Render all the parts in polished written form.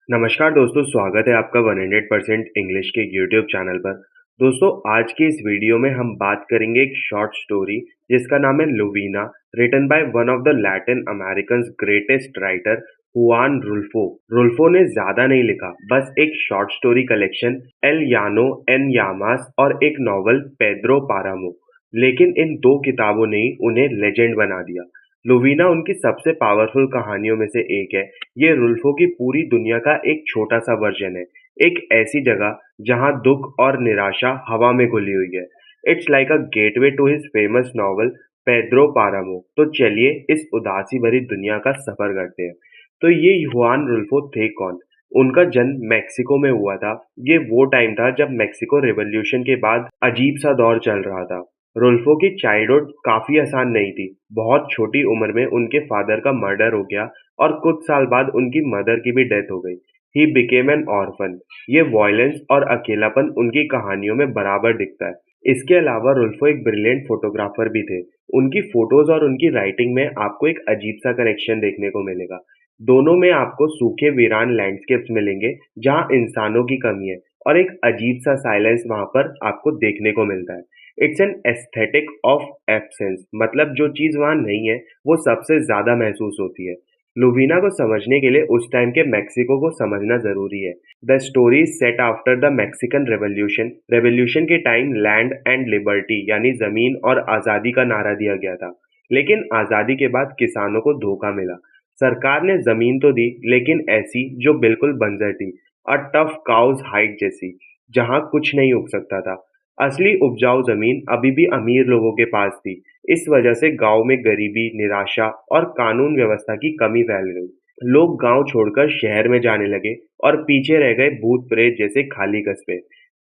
नमस्कार दोस्तों, स्वागत है आपका 100% इंग्लिश के यूट्यूब चैनल पर। दोस्तों, आज की इस वीडियो में हम बात करेंगे एक शॉर्ट स्टोरी जिसका नाम है Luvina, written by one of the Latin American greatest writer Juan Rulfo. Rulfo ने ज्यादा नहीं लिखा, बस एक short story collection El Llano en Llamas और एक नॉवल पेड्रो पारामो। लेकिन इन दो किताबों ने ही उन्हें लेजेंड बना दिया। लुवीना उनकी सबसे पावरफुल कहानियों में से एक है। ये रुल्फो की पूरी दुनिया का एक छोटा सा वर्जन है, एक ऐसी जगह जहां दुख और निराशा हवा में घुली हुई है। It's like a gateway to his famous novel Pedro Paramo. तो चलिए इस उदासी भरी दुनिया का सफर करते हैं। तो ये जुआन रुल्फो थे कौन? उनका जन्म मेक्सिको में हुआ था। ये वो टाइम था जब मेक्सिको रिवॉल्यूशन के बाद अजीब सा दौर चल रहा था। रुल्फो की चाइल्डहुड काफी आसान नहीं थी। बहुत छोटी उम्र में उनके फादर का मर्डर हो गया और कुछ साल बाद उनकी मदर की भी डेथ हो गई। He became an orphan. ये वॉयलेंस और अकेलापन उनकी कहानियों में बराबर दिखता है। इसके अलावा रुल्फो एक ब्रिलियंट फोटोग्राफर भी थे। उनकी फोटोज और उनकी राइटिंग में आपको एक अजीब सा कनेक्शन देखने को मिलेगा। दोनों में आपको सूखे वीरान लैंडस्केप्स मिलेंगे जहां इंसानों की कमी है, और एक अजीब सा साइलेंस वहां पर आपको देखने को मिलता है। It's an aesthetic of absence, मतलब जो चीज वहां नहीं है वो सबसे ज्यादा महसूस होती है। लुवीना को समझने के लिए उस टाइम के मेक्सिको को समझना जरूरी है। The story is set after the Mexican revolution. Revolution के टाइम लैंड एंड लिबर्टी यानी जमीन और आजादी का नारा दिया गया था। लेकिन आजादी के बाद किसानों को धोखा मिला। सरकार ने जमीन तो दी, लेकिन ऐसी जो बिल्कुल बंजर थी, अ टफ काउज हाइट जैसी, जहां कुछ नहीं उग सकता था। असली उपजाऊ जमीन अभी भी अमीर लोगों के पास थी। इस वजह से गांव में गरीबी, निराशा और कानून व्यवस्था की कमी फैल गई। लोग गांव छोड़कर शहर में जाने लगे और पीछे रह गए भूत प्रेत जैसे खाली कस्बे।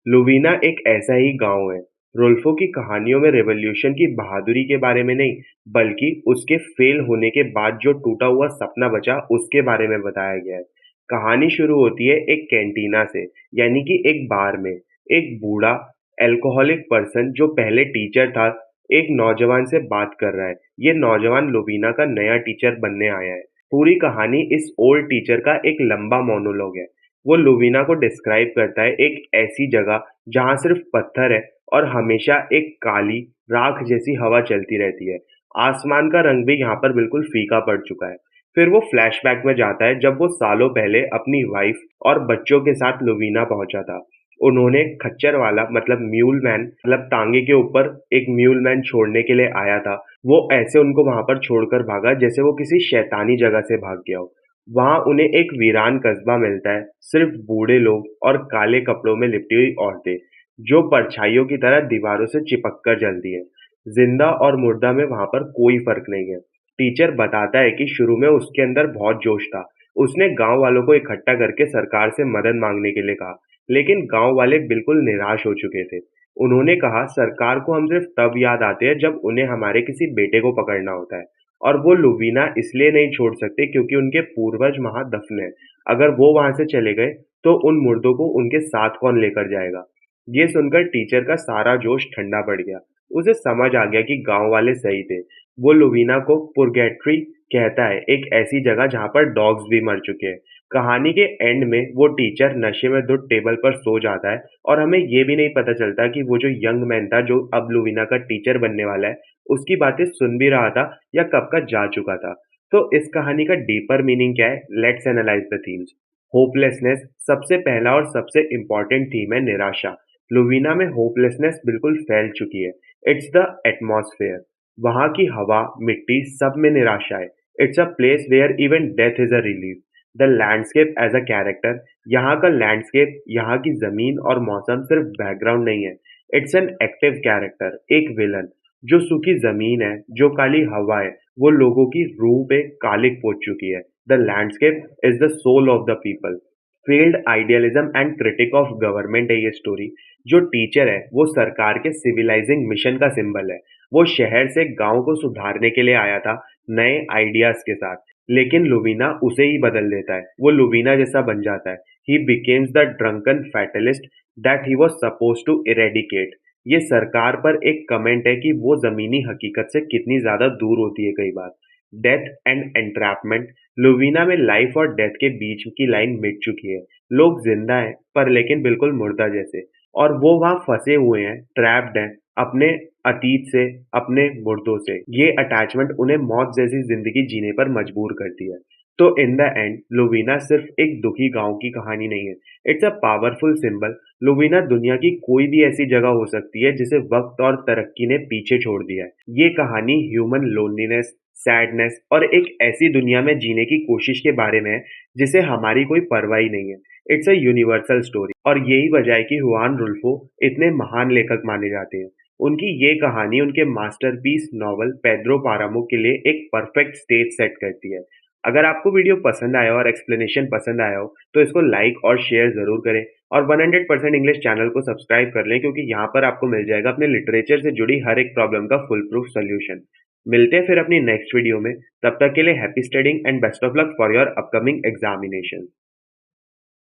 लुवीना एक ऐसा ही गांव है। रुल्फो की कहानियों में रेवोल्यूशन की बहादुरी के बारे में नहीं, बल्कि उसके फेल होने के बाद जो टूटा हुआ सपना बचा उसके बारे में बताया गया है। कहानी शुरू होती है एक कैंटीना से, यानी कि एक बार में। एक बूढ़ा अल्कोहलिक पर्सन जो पहले टीचर था, एक नौजवान से बात कर रहा है। ये नौजवान लुवीना का नया टीचर बनने आया है। पूरी कहानी इस ओल्ड टीचर का एक लंबा मोनोलॉग है। वो लुवीना को डिस्क्राइब करता है एक ऐसी जगह जहां सिर्फ पत्थर है और हमेशा एक काली राख जैसी हवा चलती रहती है। आसमान का रंग भी यहाँ पर बिल्कुल फीका पड़ चुका है। फिर वो फ्लैशबैक में जाता है जब वो सालों पहले अपनी वाइफ और बच्चों के साथ लुवीना पहुंचा था। उन्होंने खच्चर वाला मतलब म्यूल मैन, मतलब टांगे के ऊपर एक म्यूल मैन छोड़ने के लिए आया था। वो ऐसे उनको वहां पर छोड़कर भागा जैसे वो किसी शैतानी जगह से भाग गया हो। वहां उन्हें एक वीरान कस्बा मिलता है, सिर्फ बूढ़े लोग और काले कपड़ों में लिपटी हुई औरतें जो परछाइयों की तरह दीवारों से चिपक कर जलती है। जिंदा और मुर्दा में वहां पर कोई फर्क नहीं है। टीचर बताता है कि शुरू में उसके अंदर बहुत जोश था। उसने गांव वालों को इकट्ठा करके सरकार से मदद मांगने के लिए कहा, लेकिन गांव वाले बिल्कुल निराश हो चुके थे। उन्होंने कहा, सरकार को हम सिर्फ तब याद आते हैं जब उन्हें हमारे किसी बेटे को पकड़ना होता है, और वो लुवीना इसलिए नहीं छोड़ सकते क्योंकि उनके पूर्वज वहां दफन है। अगर वो वहां से चले गए तो उन मुर्दों को उनके साथ कौन लेकर जाएगा? ये सुनकर टीचर का सारा जोश ठंडा पड़ गया। उसे समझ आ गया कि गांव वाले सही थे। वो लुवीना को पुरगेट्री कहता है, एक ऐसी जगह जहां पर डॉग्स भी मर चुके हैं। कहानी के एंड में वो टीचर नशे में धुत टेबल पर सो जाता है, और हमें ये भी नहीं पता चलता कि वो जो यंग मैन था जो अब लुवीना का टीचर बनने वाला है, उसकी बातें सुन भी रहा था या कब का जा चुका था। तो इस कहानी का डीपर मीनिंग क्या है? Let's analyse the themes. Hopelessness सबसे पहला और सबसे इंपॉर्टेंट थीम है। निराशा। लुवीना में होपलेसनेस बिल्कुल फैल चुकी है। It's the atmosphere. वहां की हवा, मिट्टी, सब में निराशा है। It's a place where even death is a relief. The landscape as a character. यहाँ का लैंडस्केप, यहाँ की जमीन और मौसम सिर्फ बैकग्राउंड नहीं है, इट्स एन एक्टिव कैरेक्टर, एक विलन। जो सूखी जमीन है, जो काली हवा है, वो लोगों की रूह पे कालिक पोत चुकी है। The landscape is the soul of the people. Field idealism and critique of government है ये स्टोरी। जो टीचर है वो सरकार के सिविलाइजिंग मिशन का सिंबल है। वो शहर से गांव को सुधारने के लिए आया था, नए आइडियाज के साथ। लेकिन लुवीना उसे ही बदल देता है। वो लुवीना जैसा बन जाता है। He becomes the drunken fatalist that he was suppose to eradicate. ये सरकार पर एक कमेंट है कि वो जमीनी हकीकत से कितनी ज्यादा दूर होती है कई बार। Death and entrapment. लुवीना में लाइफ और डेथ के बीच की लाइन मिट चुकी है। लोग जिंदा हैं, पर लेकिन बिल्कुल मुर्दा जैसे। और वो वहाँ फंसे हुए हैं, ट्रैप्ड हैं, अपने अतीत से, अपने मुर्दों से। ये अटैचमेंट उन्हें मौत जैसी जिंदगी जीने पर मजबूर करती है। तो इन द एंड लुवीना सिर्फ एक दुखी गांव की कहानी नहीं है, इट्स अ पावरफुल सिंबल। लुवीना दुनिया की कोई भी ऐसी जगह हो सकती है जिसे वक्त और तरक्की ने पीछे छोड़ दिया है। ये कहानी ह्यूमन लोनलीनेस, सैडनेस और एक ऐसी दुनिया में जीने की कोशिश के बारे में है जिसे हमारी कोई परवाह ही नहीं है। इट्स अ यूनिवर्सल स्टोरी, और यही वजह है कि हुआन रुल्फो इतने महान लेखक माने जाते हैं। उनकी ये कहानी उनके मास्टरपीस नॉवल पेड्रो पारामो के लिए एक परफेक्ट स्टेज सेट करती है। अगर आपको वीडियो पसंद आया और एक्सप्लेनेशन पसंद आया हो तो इसको लाइक और शेयर जरूर करें, और 100% इंग्लिश चैनल को सब्सक्राइब कर लें, क्योंकि यहाँ पर आपको मिल जाएगा अपने लिटरेचर से जुड़ी हर एक प्रॉब्लम का फुल प्रूफ सोल्यूशन। मिलते हैं फिर अपनी नेक्स्ट वीडियो में। तब तक के लिए happy studying and best of luck for your upcoming examination.